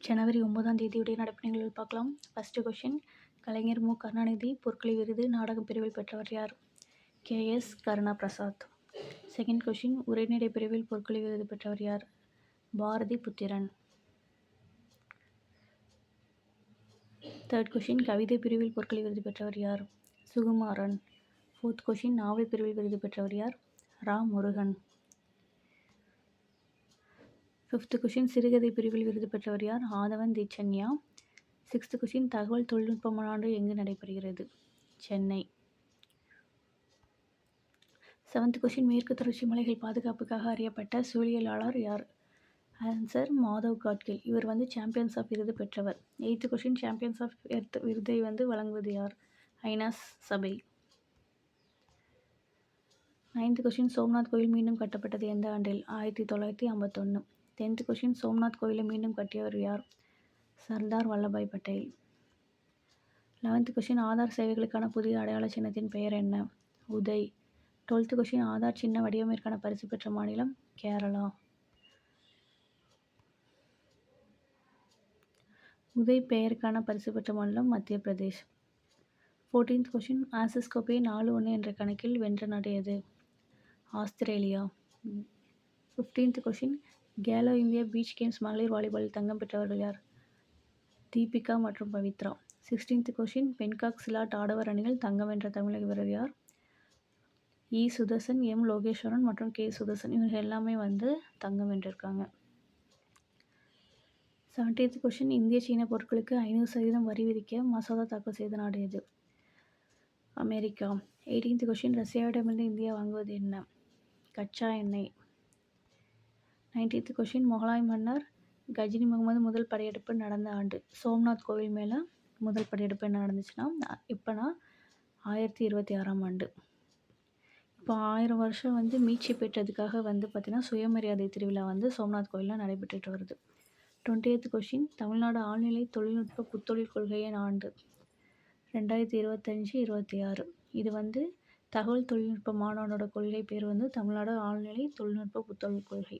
ஜனவரி 9ஆம் தேதியுடைய நடப்பு நிகழ்வுகள் பார்க்கலாம். ஃபர்ஸ்ட் கொஷின், கலைஞர் மு. கருணாநிதி பொற்கொலை விருது நாடகம் பிரிவில் பெற்றவர் யார்? KS. Karuna Prasad. Second question, உரைநடை பிரிவில் பொற்கொலை விருது பெற்றவர் யார்? பாரதி புத்திரன். தேர்ட் கொஷின், கவிதை பிரிவில் பொற்கொலை விருது பெற்றவர் யார்? சுகுமாரன். ஃபோர்த் கொஷின், நாவல் பிரிவில் விருது பெற்றவர் யார்? ரா. முருகன். ஃபிஃப்த் கொஷின், சிறுகதை பிரிவில் விருது பெற்றவர் யார்? ஆதவன் தீட்சண்யா. சிக்ஸ்த் கொஷின், தகவல் தொழில்நுட்ப மாநாடு எங்கு நடைபெறுகிறது? சென்னை. செவன்த் கொஷின், மேற்கு தொடர்ச்சி மலைகள் பாதுகாப்புக்காக அறியப்பட்ட சூழியலாளர் யார்? ஆன்சர், மாதவ் காட்கில். இவர் சாம்பியன்ஸ் ஆஃப் விருது பெற்றவர். எய்த் கொஷின், சாம்பியன்ஸ் ஆஃப் எர்த் விருதை வழங்குவது யார்? ஐநா சபை. நைன்த் கொஷின், சோம்நாத் கோயில் மீண்டும் கட்டப்பட்டது எந்த ஆண்டில்? 1951. 10th கொஷின், சோம்நாத் கோயிலை மீண்டும் கட்டியவர் யார்? சர்தார் வல்லபாய் பட்டேல். 11th கொஷின், ஆதார் சேவைகளுக்கான புதிய அடையாள சின்னத்தின் பெயர் என்ன? உதய். 12th கொஷின், ஆதார் சின்ன வடிவமைப்பிற்கான பரிசு பெற்ற மாநிலம்? கேரளா. உதய் பெயருக்கான பரிசு பெற்ற மாநிலம்? மத்திய பிரதேஷ். 14th கொஷின், ஆசிஸ் கோப்பையை 4-1 என்ற கணக்கில் வென்ற நாடு எது? Australia. 15th question, Khelo India beach games மகளிர் வாலிபாலில் தங்கம் பெற்றவர்கள் யார்? தீபிகா மற்றும் பவித்ரா. 16th கொஷின், பென்காக் சிலாட் ஆடவர் அணிகள் தங்கம் வென்ற தமிழக வீரர் யார்? இ. சுதர்சன், எம். லோகேஸ்வரன் மற்றும் கே. சுதர்சன். இவங்க எல்லாமே தங்கம் வென்றிருக்காங்க. 17th கொஷின், இந்திய சீன பொருட்களுக்கு 500% வரி விதிக்க மசோதா தாக்கல் செய்த நாடு எது? அமெரிக்கா. 18th கொஷின், ரஷ்யாவிடமிருந்து இந்தியா வாங்குவது என்ன? கச்சா எண்ணெய். 19th கொஷின், முகலாய மன்னர் கஜினி முகமது முதல் படையெடுப்பு நடந்த ஆண்டு? சோம்நாத் கோவில் மேலே முதல் படையெடுப்பு என்ன நடந்துச்சுன்னா இப்போனா 1026ஆம் ஆண்டு. இப்போ 1000 வருஷம் மீட்சி பெற்றதுக்காக பார்த்திங்கன்னா சுயமரியாதை திருவிழா சோம்நாத் கோவிலில் நடைபெற்றுட்டு வருது. 20th கொஷின், தமிழ்நாடு ஆழ்நிலை தொழில்நுட்ப புத்தொழில் கொள்கையின் ஆண்டு? 2025-26. இது தகவல் தொழில்நுட்ப மாநாடோட கொள்கை பேர் தமிழ்நாடு ஆழ்நிலை தொழில்நுட்ப புத்தொழில் கொள்கை.